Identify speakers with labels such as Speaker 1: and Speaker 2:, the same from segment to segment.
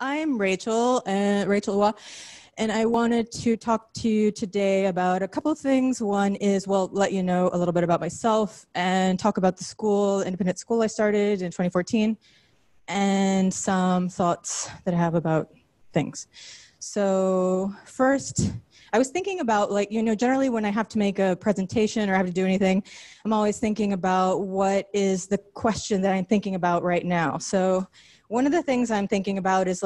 Speaker 1: I'm Rachel Uwa, and I wanted to talk to you today about a couple of things. One is, well, let you know a little bit about myself and talk about the independent school I started in 2014, and some thoughts that I have about things. So first, I was thinking about, generally when I have to make a presentation or have to do anything, I'm always thinking about what is the question that I'm thinking about right now. So one of the things I'm thinking about is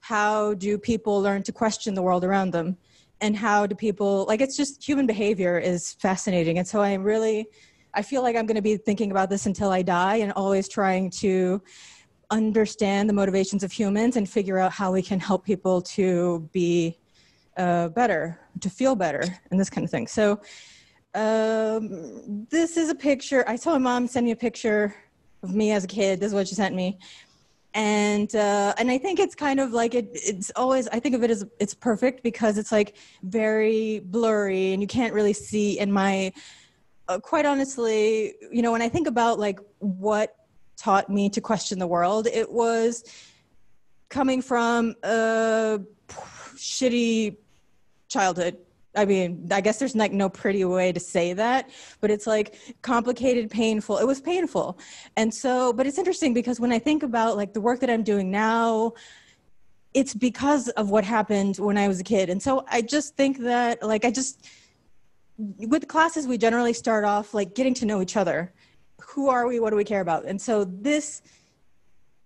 Speaker 1: how do people learn to question the world around them? And how do people, it's just human behavior is fascinating. And so I feel like I'm going to be thinking about this until I die, and always trying to understand the motivations of humans and figure out how we can help people to be better, to feel better, and this kind of thing. So this is a picture. I saw my mom send me a picture of me as a kid. This is what she sent me. And I think it's kind of it's always, I think of it as it's perfect because it's very blurry and you can't really see. And quite honestly, when I think about what taught me to question the world, it was coming from a shitty childhood. I mean, I guess there's no pretty way to say that, but it's complicated, painful. It was painful. And so, but it's interesting because when I think about the work that I'm doing now, it's because of what happened when I was a kid. And so I just think that with classes, we generally start off getting to know each other. Who are we? What do we care about? And so this,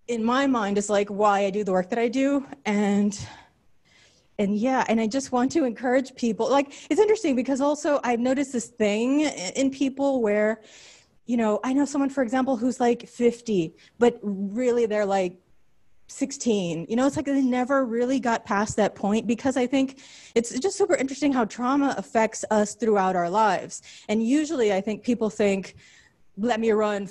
Speaker 1: in my mind, is why I do the work that I do. And I just want to encourage people. It's interesting because also I've noticed this thing in people where, I know someone, for example, who's 50, but really they're 16. It's they never really got past that point, because I think it's just super interesting how trauma affects us throughout our lives. And usually I think people think, let me run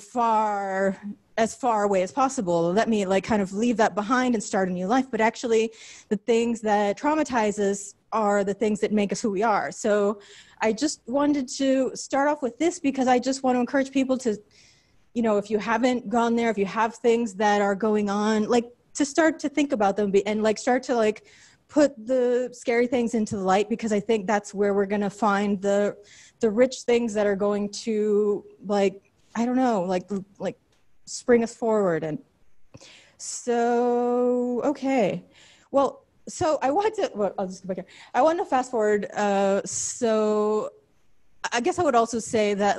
Speaker 1: as far away as possible. Let me kind of leave that behind and start a new life. But actually the things that traumatize us are the things that make us who we are. So I just wanted to start off with this because I just want to encourage people to, if you haven't gone there, if you have things that are going on, to start to think about them and start to put the scary things into the light, because I think that's where we're going to find the rich things that are going to I don't know, spring us forward. And so, okay. Well, so I want I'll just go back here. I want to fast forward. So I guess I would also say that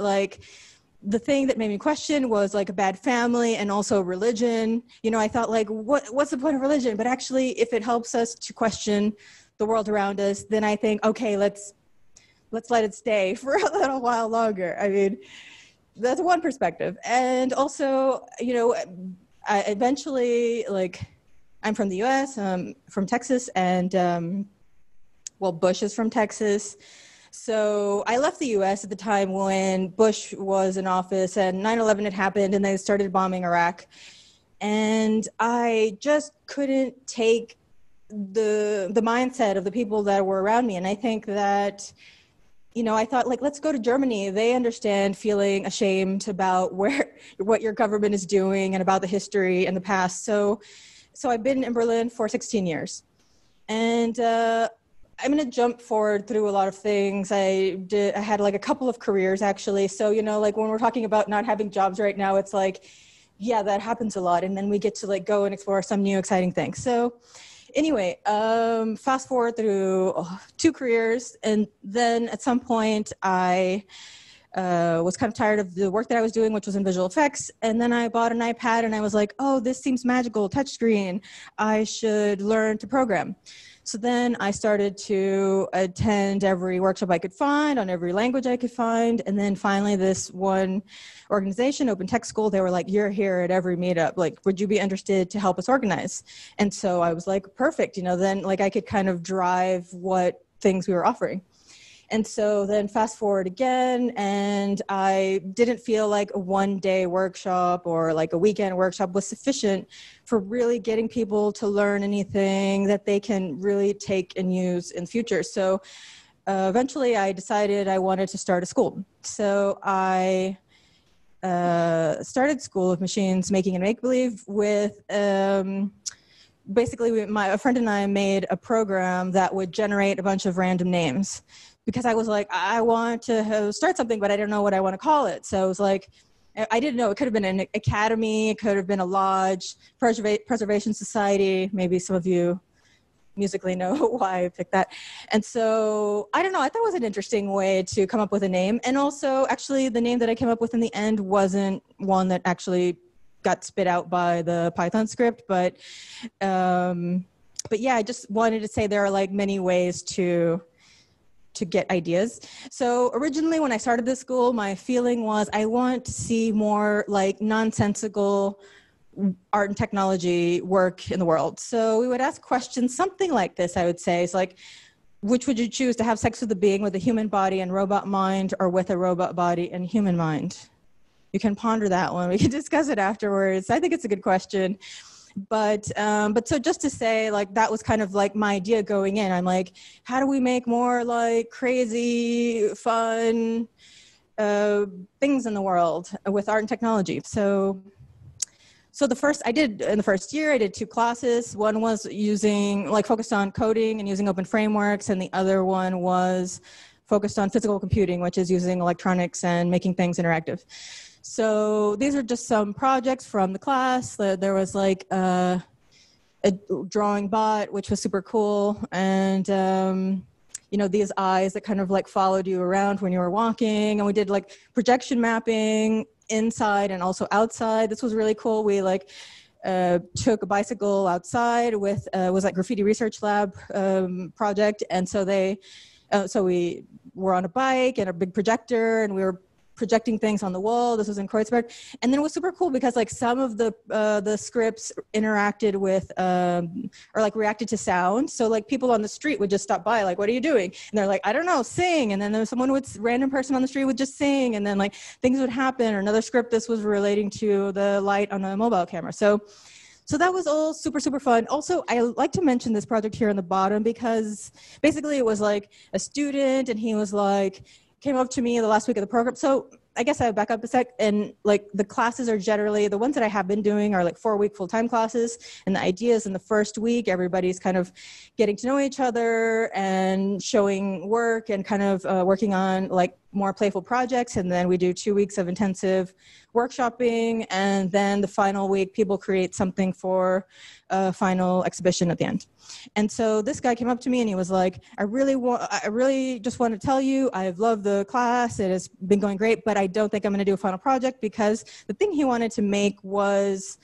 Speaker 1: the thing that made me question was a bad family and also religion. I thought what's the point of religion? But actually, if it helps us to question the world around us, then I think, okay, let's let it stay for a little while longer. I mean, that's one perspective. And also, I eventually, I'm from the US, from Texas, and Bush is from Texas. So I left the US at the time when Bush was in office and 9/11 had happened and they started bombing Iraq. And I just couldn't take the mindset of the people that were around me. And I think that, I thought let's go to Germany. They understand feeling ashamed about what your government is doing and about the history and the past. So I've been in Berlin for 16 years. And I'm going to jump forward through a lot of things. I had a couple of careers actually. So, when we're talking about not having jobs right now, it's yeah, that happens a lot. And then we get to go and explore some new exciting things. So anyway, fast forward through 2 careers. And then at some point I was kind of tired of the work that I was doing, which was in visual effects. And then I bought an iPad and I was oh, this seems magical, touchscreen. I should learn to program. So then I started to attend every workshop I could find on every language I could find. And then finally this one organization, Open Tech School, they were you're here at every meetup. Would you be interested to help us organize? And so I was perfect. Then I could kind of drive what things we were offering. And so then fast forward again, and I didn't feel a one-day workshop or a weekend workshop was sufficient for really getting people to learn anything that they can really take and use in the future. So eventually I decided I wanted to start a school. So I started School of Machines, Making and Make-Believe with basically a friend and I made a program that would generate a bunch of random names, because I was like, I want to start something, but I don't know what I want to call it. So it was like, I didn't know. It could have been an academy. It could have been a lodge, preservation society. Maybe some of you musically know why I picked that. And so I don't know. I thought it was an interesting way to come up with a name. And also, actually, the name that I came up with in the end wasn't one that actually got spit out by the Python script. But yeah, I just wanted to say there are like many ways to get ideas. So originally when I started this school, my feeling was I want to see more like nonsensical art and technology work in the world. So we would ask questions, something like this, I would say. It's like, which would you choose, to have sex with a being with a human body and robot mind, or with a robot body and human mind? You can ponder that one. We can discuss it afterwards. I think it's a good question. But so just to say, like, that was kind of like my idea going in. I'm like, how do we make more like crazy, fun things in the world with art and technology? So in the first year, I did 2 classes. One was focused on coding and using open frameworks, and the other one was focused on physical computing, which is using electronics and making things interactive. So these are just some projects from the class. There was like a drawing bot, which was super cool. And, these eyes that kind of like followed you around when you were walking. And we did like projection mapping inside and also outside. This was really cool. We took a bicycle outside with, was like graffiti research lab project. And so so we were on a bike and a big projector, and we were projecting things on the wall. This was in Kreuzberg. And then it was super cool because like some of the scripts interacted with, or like reacted to sound. So like people on the street would just stop by, like, what are you doing? And they're like, I don't know, sing. And then there was random person on the street would just sing. And then like things would happen. Or another script, this was relating to the light on a mobile camera. So that was all super, super fun. Also, I like to mention this project here on the bottom because basically it was like a student, and he was like, came up to me the last week of the program. So I guess I would back up a sec, and like the classes are generally, the ones that I have been doing are like 4-week full-time classes. And the idea is in the first week, everybody's kind of getting to know each other and showing work and kind of working on like more playful projects. And then we do 2 weeks of intensive workshopping. And then the final week, people create something for a final exhibition at the end. And so this guy came up to me and he was like, I really just want to tell you, I've loved the class. It has been going great, but I don't think I'm going to do a final project, because the thing he wanted to make was,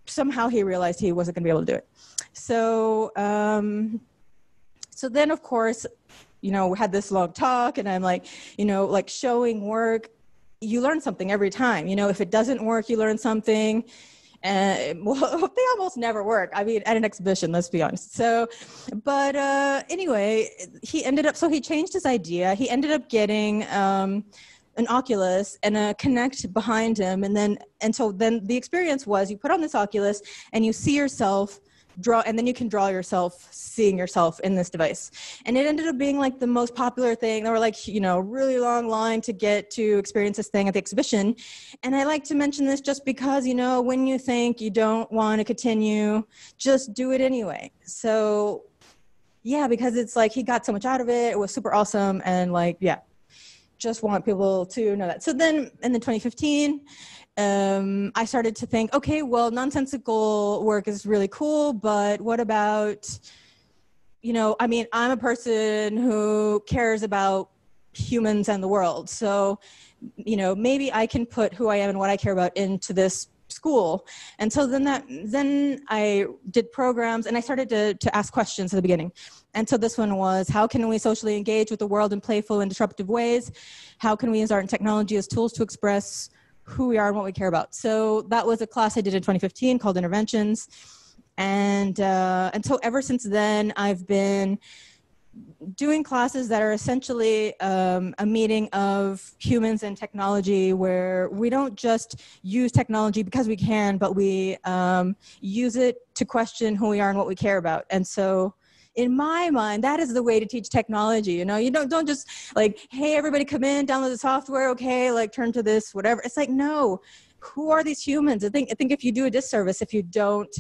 Speaker 1: somehow he realized he wasn't going to be able to do it. So then of course, we had this long talk, and I'm like, like showing work, you learn something every time. If it doesn't work, you learn something. Well, they almost never work. I mean, at an exhibition, let's be honest. So, but anyway, he changed his idea. He ended up getting an Oculus and a Kinect behind him. And so then the experience was, you put on this Oculus and you see yourself draw, and then you can draw yourself seeing yourself in this device. And it ended up being like the most popular thing. There were like, really long line to get to experience this thing at the exhibition. And I like to mention this just because, when you think you don't want to continue, just do it anyway. So yeah, because it's like, he got so much out of it. It was super awesome. And like, yeah, just want people to know that. So then in 2015, I started to think, okay, well, nonsensical work is really cool, but what about, I'm a person who cares about humans and the world. So, maybe I can put who I am and what I care about into this school. And so then I did programs, and I started to ask questions at the beginning. And so this one was, how can we socially engage with the world in playful and disruptive ways? How can we use art and technology as tools to express who we are and what we care about? So that was a class I did in 2015 called Interventions. And so ever since then, I've been doing classes that are essentially a meeting of humans and technology, where we don't just use technology because we can, but we use it to question who we are and what we care about. And so in my mind, that is the way to teach technology. You don't just like, hey, everybody come in, download the software, okay, like turn to this, whatever. It's like, no, who are these humans? I think if you do a disservice if you don't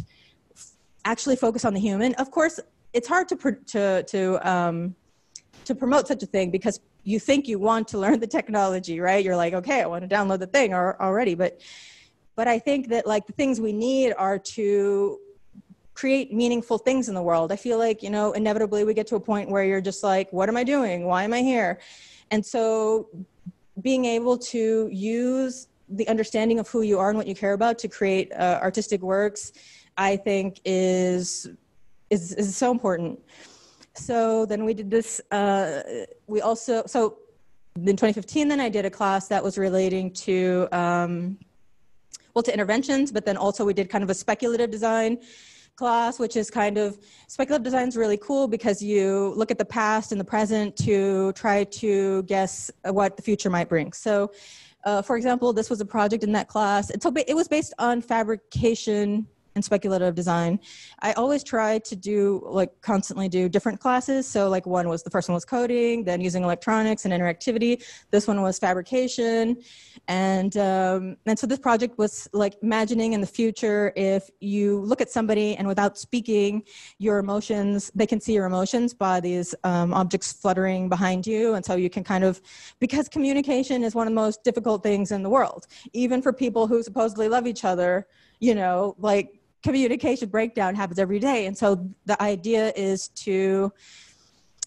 Speaker 1: actually focus on the human. Of course, it's hard to promote such a thing because you think you want to learn the technology, right? You're like, okay, I want to download the thing already. But I think that like the things we need are to create meaningful things in the world. I feel like, inevitably we get to a point where you're just like, what am I doing? Why am I here? And so being able to use the understanding of who you are and what you care about to create artistic works, I think is so important. So then we did this, so in 2015, then I did a class that was relating to, to interventions, but then also we did kind of a speculative design class, which is speculative design is really cool because you look at the past and the present to try to guess what the future might bring. So, for example, this was a project in that class. It was based on fabrication and speculative design. I always try to constantly do different classes. So the first one was coding, then using electronics and interactivity. This one was fabrication. And so this project was like imagining in the future, if you look at somebody and without speaking, your emotions, they can see your emotions by these objects fluttering behind you. And so you can because communication is one of the most difficult things in the world, even for people who supposedly love each other, communication breakdown happens every day. And so the idea is to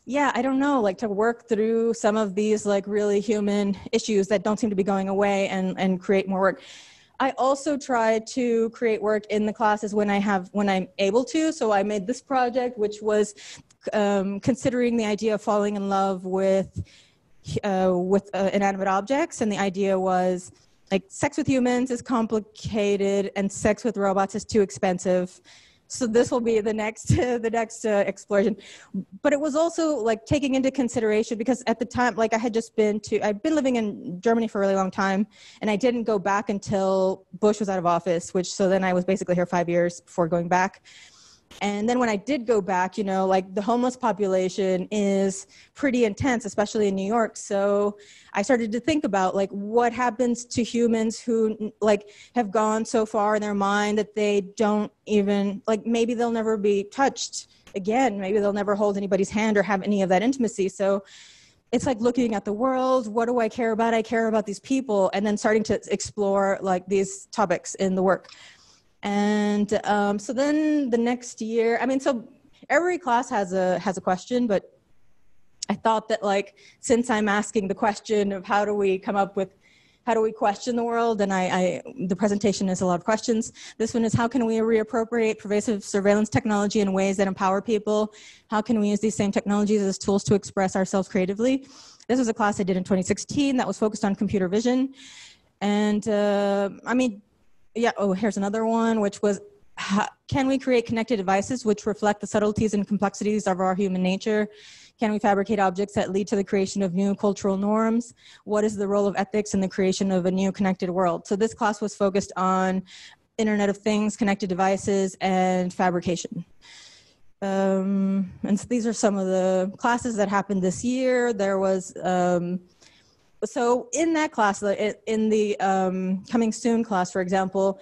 Speaker 1: work through some of these really human issues that don't seem to be going away and create more work. I also try to create work in the classes when I'm able to. So I made this project, which was considering the idea of falling in love with inanimate objects. And the idea was sex with humans is complicated and sex with robots is too expensive. So this will be the next exploration. But it was also taking into consideration, because at the time, I'd been living in Germany for a really long time, and I didn't go back until Bush was out of office, so then I was basically here 5 years before going back. And then when I did go back, the homeless population is pretty intense, especially in New York. So I started to think about what happens to humans who have gone so far in their mind that they don't even, maybe they'll never be touched again. Maybe they'll never hold anybody's hand or have any of that intimacy. So it's looking at the world. What do I care about? I care about these people. And then starting to explore these topics in the work. And so then the next year, so every class has a question, but I thought that since I'm asking the question of how do we question the world, and the presentation is a lot of questions. This one is, how can we reappropriate pervasive surveillance technology in ways that empower people? How can we use these same technologies as tools to express ourselves creatively? This was a class I did in 2016 that was focused on computer vision. And here's another one, which was, can we create connected devices which reflect the subtleties and complexities of our human nature? Can we fabricate objects that lead to the creation of new cultural norms? What is the role of ethics in the creation of a new connected world? So this class was focused on Internet of Things, connected devices, and fabrication. And so these are some of the classes that happened this year. There was... So in that class, in the Coming Soon class, for example,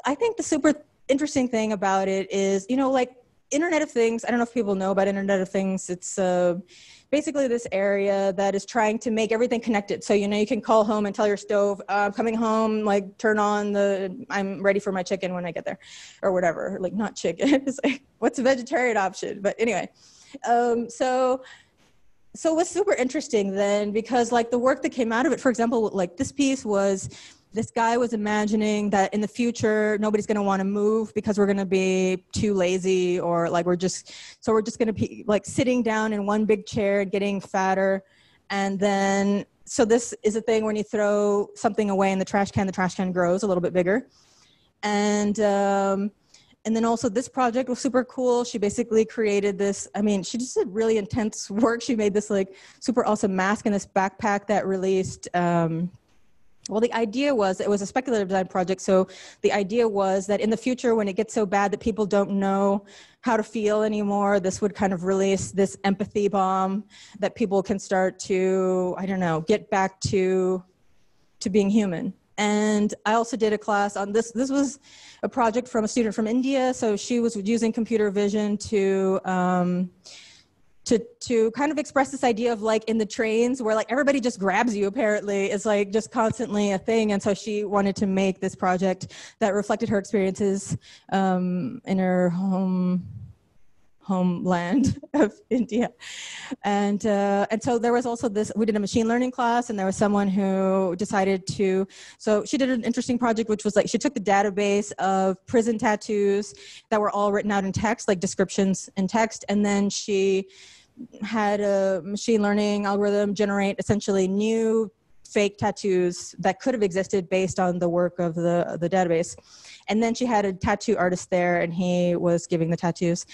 Speaker 1: I think the super interesting thing about it is, Internet of Things. I don't know if people know about Internet of Things. It's basically this area that is trying to make everything connected. So, you can call home and tell your stove, I'm coming home, turn on I'm ready for my chicken when I get there, or whatever, not chicken. It's what's a vegetarian option? But anyway, So it was super interesting then, because the work that came out of it, for example, this piece was, this guy was imagining that in the future, nobody's going to want to move because we're going to be too lazy, or we're just going to be sitting down in one big chair and getting fatter. And then, so this is a thing when you throw something away in the trash can grows a little bit bigger. And then also this project was super cool. She basically created this, she just did really intense work. She made this super awesome mask and this backpack that released, the idea was, it was a speculative design project. So the idea was that in the future, when it gets so bad that people don't know how to feel anymore, this would kind of release this empathy bomb that people can start to, get back to being human. And I also did a class on this. This was a project from a student from India. So she was using computer vision to kind of express this idea of like in the trains where like everybody just grabs you, apparently. It's like just constantly a thing. And so she wanted to make this project that reflected her experiences in her homeland of India. And so there was also this, we did a machine learning class, and there was someone who decided to, so she did an interesting project, which was like, she took the database of prison tattoos that were all written out in text, like descriptions in text, and then she had a machine learning algorithm generate essentially new fake tattoos that could have existed based on the work of the database. And then she had a tattoo artist there, and he was giving the tattoos.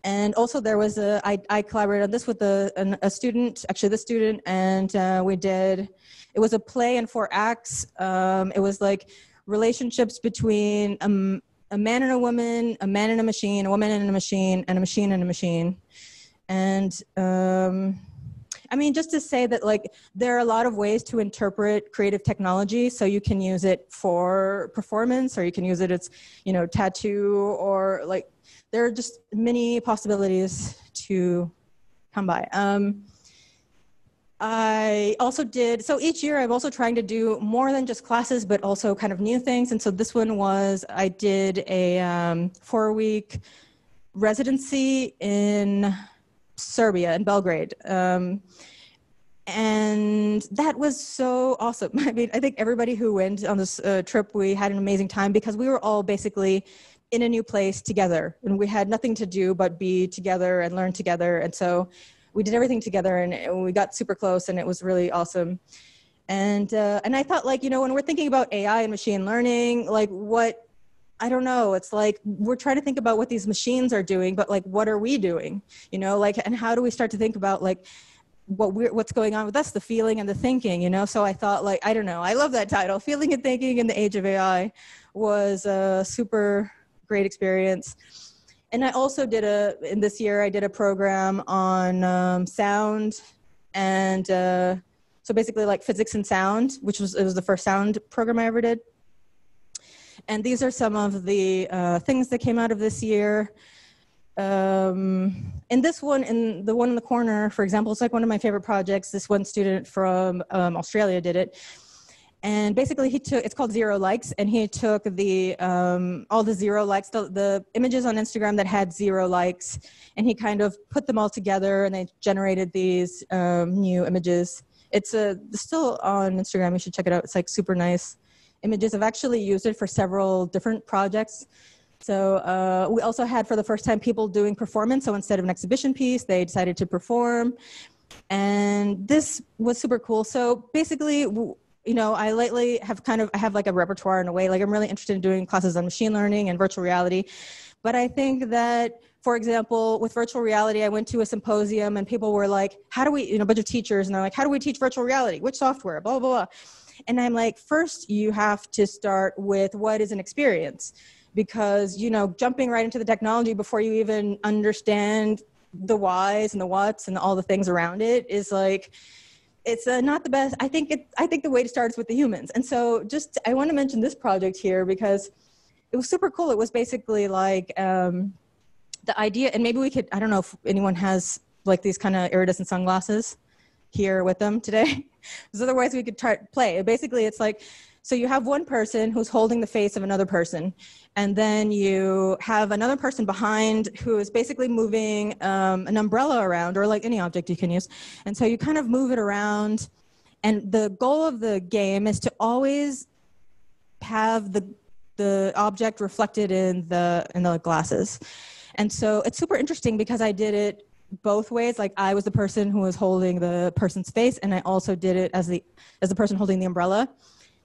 Speaker 1: And also there was I collaborated on this with a student, actually the student, and we did, it was a play in 4 acts. It was like relationships between a man and a woman, a man and a machine, a woman and a machine, and a machine and a machine. And I mean, just to say that like there are a lot of ways to interpret creative technology. So you can use it for performance, or you can use it as, you know, tattoo, or like, there are just many possibilities to come by. I also did, so each year I'm also trying to do more than just classes, but also kind of new things. And so this one was, I did a 4-week residency in Serbia, in Belgrade. And that was so awesome. I mean, I think everybody who went on this trip, we had an amazing time because we were all basically in a new place together, and we had nothing to do but be together and learn together. And so we did everything together, and we got super close, and it was really awesome. And I thought, like, you know, when we're thinking about AI and machine learning, like what, I don't know, it's like we're trying to think about what these machines are doing, but like, what are we doing? You know, like, and how do we start to think about like what's going on with us, the feeling and the thinking, you know? So I thought, like, I don't know, I love that title, Feeling and Thinking in the Age of AI, was a super great experience. And I also did in this year, I did a program on sound, and so basically like physics and sound, it was the first sound program I ever did. And these are some of the things that came out of this year. In this one, in the one in the corner, for example, it's like one of my favorite projects. This one student from Australia did it. And basically it's called Zero Likes, and he took all the zero likes, the images on Instagram that had 0 likes, and he kind of put them all together, and they generated these new images. It's still on Instagram, you should check it out. It's like super nice images. I've actually used it for several different projects. So we also had, for the first time, people doing performance. So instead of an exhibition piece, they decided to perform. And this was super cool. So basically, you know, I lately have I have like a repertoire in a way, like I'm really interested in doing classes on machine learning and virtual reality. But I think that, for example, with virtual reality, I went to a symposium and people were like, how do we, you know, a bunch of teachers, and they're like, how do we teach virtual reality? Which software, blah, blah, blah. And I'm like, first you have to start with what is an experience, because, you know, jumping right into the technology before you even understand the whys and the whats and all the things around it is like, it's not the best. I think the way to start is with the humans. And so I want to mention this project here because it was super cool. It was basically like the idea, and maybe we could, I don't know if anyone has like these kind of iridescent sunglasses here with them today. Because otherwise we could try to play. Basically, it's like, so you have one person who's holding the face of another person, and then you have another person behind who is basically moving an umbrella around, or like any object you can use. And so you kind of move it around, and the goal of the game is to always have the object reflected in the glasses. And so it's super interesting because I did it both ways. Like I was the person who was holding the person's face, and I also did it as the person holding the umbrella.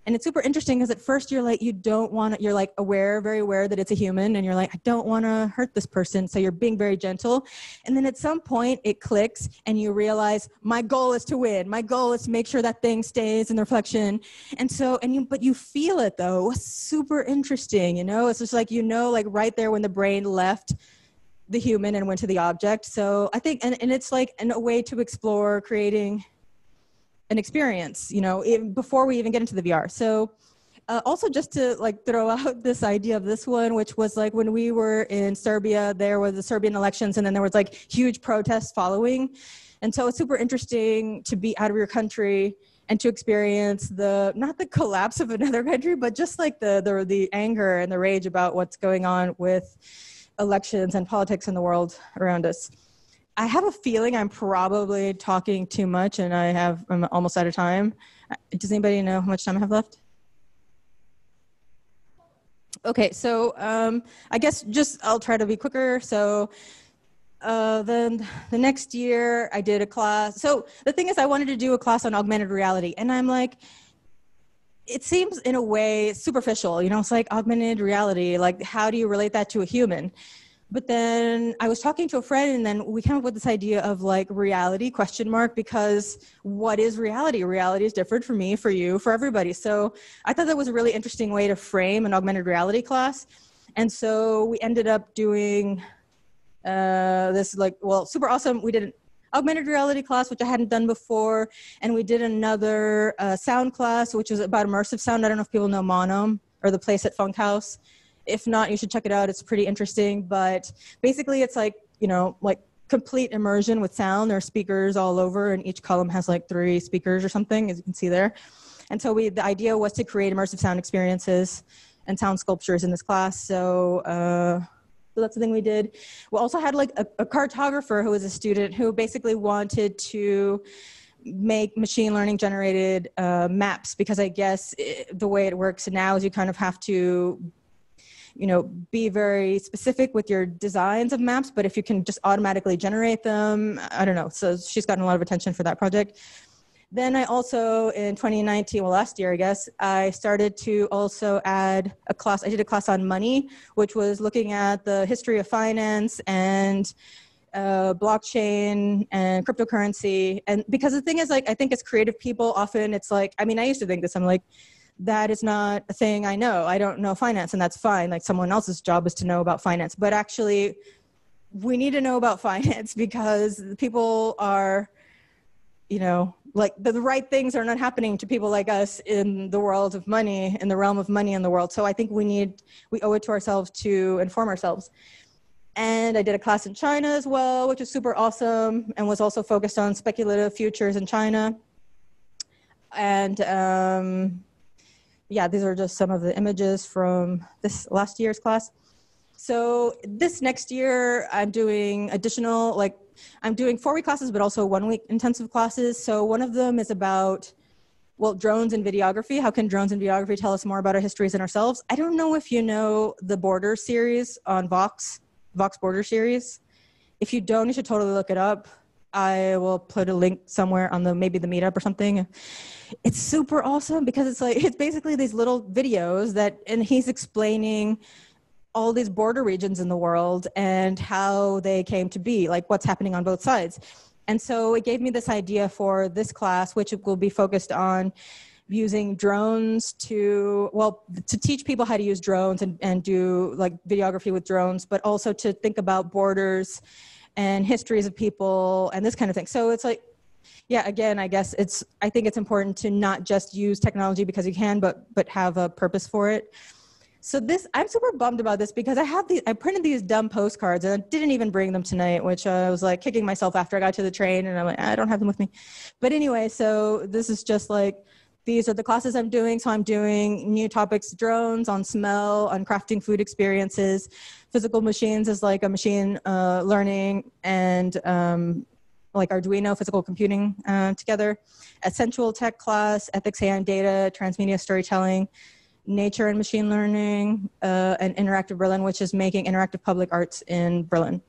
Speaker 1: And it's super interesting because at first you're like, you're like very aware that it's a human, and you're like, I don't want to hurt this person. So you're being very gentle. And then at some point it clicks and you realize my goal is to win. My goal is to make sure that thing stays in the reflection. And so, but you feel it though. It's super interesting. You know, it's just like, you know, like right there when the brain left the human and went to the object. So I think, and it's like a way to explore creating an experience, you know, before we even get into the VR. So Also, just to like throw out this idea of this one, which was like when we were in Serbia, there was the Serbian elections, and then there was like huge protests following. And so it's super interesting to be out of your country and to experience not the collapse of another country, but just like the anger and the rage about what's going on with elections and politics in the world around us. I have a feeling I'm probably talking too much, and I'm almost out of time. Does anybody know how much time I have left? Okay, so I guess I'll try to be quicker. So then the next year I did a class. So the thing is, I wanted to do a class on augmented reality, and I'm like, it seems in a way superficial, it's like augmented reality, like how do you relate that to a human? But then I was talking to a friend, and then we came up with this idea of like reality ? Because what is reality? Reality is different for me, for you, for everybody. So I thought that was a really interesting way to frame an augmented reality class. And so we ended up doing this super awesome. We did an augmented reality class, which I hadn't done before. And we did another sound class, which was about immersive sound. I don't know if people know Monome or The Place at Funk House. If not, you should check it out. It's pretty interesting. But basically, it's like, like complete immersion with sound. There are speakers all over, and each column has like 3 speakers or something, as you can see there. And so the idea was to create immersive sound experiences and sound sculptures in this class. So that's the thing we did. We also had like a cartographer who was a student who basically wanted to make machine learning generated maps, because I guess the way it works now is you kind of have to be very specific with your designs of maps, but if you can just automatically generate them, I don't know. So she's gotten a lot of attention for that project. Then I also, in 2019, last year, I guess, I started to also add a class. I did a class on money, which was looking at the history of finance and blockchain and cryptocurrency. And because the thing is, like, I think as creative people, often it's like, I used to think this, I'm like, that is not a thing I know. I don't know finance, and that's fine. Like, someone else's job is to know about finance. But actually, we need to know about finance because people are, like the right things are not happening to people like us in the world of money, in the realm of money in the world. So I think we owe it to ourselves to inform ourselves. And I did a class in China as well, which was super awesome, and was also focused on speculative futures in China. And yeah, these are just some of the images from this last year's class. So this next year, I'm doing I'm doing 4-week classes, but also 1-week intensive classes. So one of them is about, drones and videography. How can drones and videography tell us more about our histories and ourselves? I don't know if you know the Border series on Vox Border series. If you don't, you should totally look it up. I will put a link somewhere on maybe the meetup or something. It's super awesome because it's basically these little videos and he's explaining all these border regions in the world and how they came to be, like what's happening on both sides. And so it gave me this idea for this class, which will be focused on using drones to teach people how to use drones and do like videography with drones, but also to think about borders and histories of people and this kind of thing. So it's like, yeah, again, I guess I think it's important to not just use technology because you can, but have a purpose for it. So I'm super bummed about this because I printed these dumb postcards and I didn't even bring them tonight, which I was like kicking myself after I got to the train, and I'm like, I don't have them with me. But anyway, so this is just like, these are the classes I'm doing. So I'm doing new topics, drones, on smell, on crafting food experiences, physical machines is like a machine learning, and like Arduino, physical computing together, a sensual tech class, ethics, AI and data, transmedia storytelling, nature and machine learning, and interactive Berlin, which is making interactive public arts in Berlin.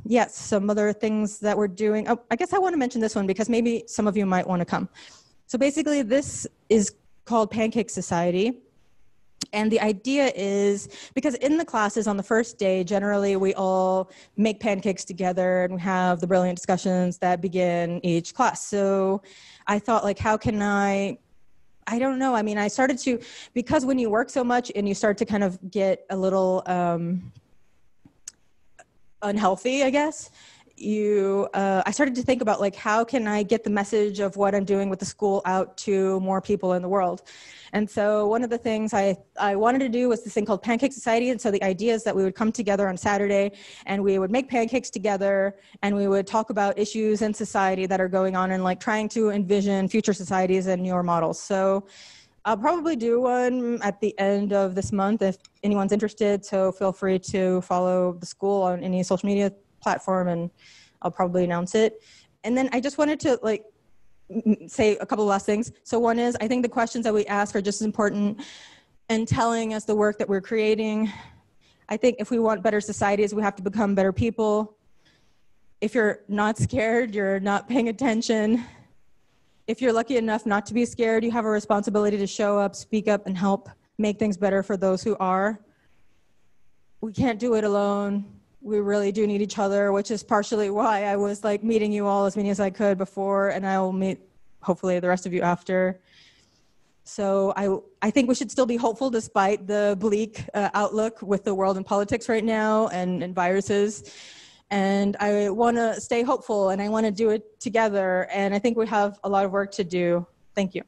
Speaker 1: Yes, some other things that we're doing. Oh, I guess I want to mention this one because maybe some of you might want to come. So basically this is called Pancake Society. And the idea is, because in the classes on the first day, generally we all make pancakes together and we have the brilliant discussions that begin each class. So I thought, like, how can I don't know. I started to, because when you work so much and you start to kind of get a little unhealthy, I guess, I started to think about like, how can I get the message of what I'm doing with the school out to more people in the world? And so one of the things I wanted to do was this thing called Pancake Society. And so the idea is that we would come together on Saturday and we would make pancakes together and we would talk about issues in society that are going on and like trying to envision future societies and newer models. So I'll probably do one at the end of this month if anyone's interested. So feel free to follow the school on any social media platform and I'll probably announce it. And then I just wanted to like say a couple of last things. So one is, I think the questions that we ask are just as important in telling us the work that we're creating. I think if we want better societies, we have to become better people. If you're not scared, you're not paying attention. If you're lucky enough not to be scared, you have a responsibility to show up, speak up, and help make things better for those who are. We can't do it alone. We really do need each other, which is partially why I was like meeting you all as many as I could before, and I will meet hopefully the rest of you after. So I think we should still be hopeful despite the bleak outlook with the world and politics right now and viruses. And I want to stay hopeful and I want to do it together. And I think we have a lot of work to do. Thank you.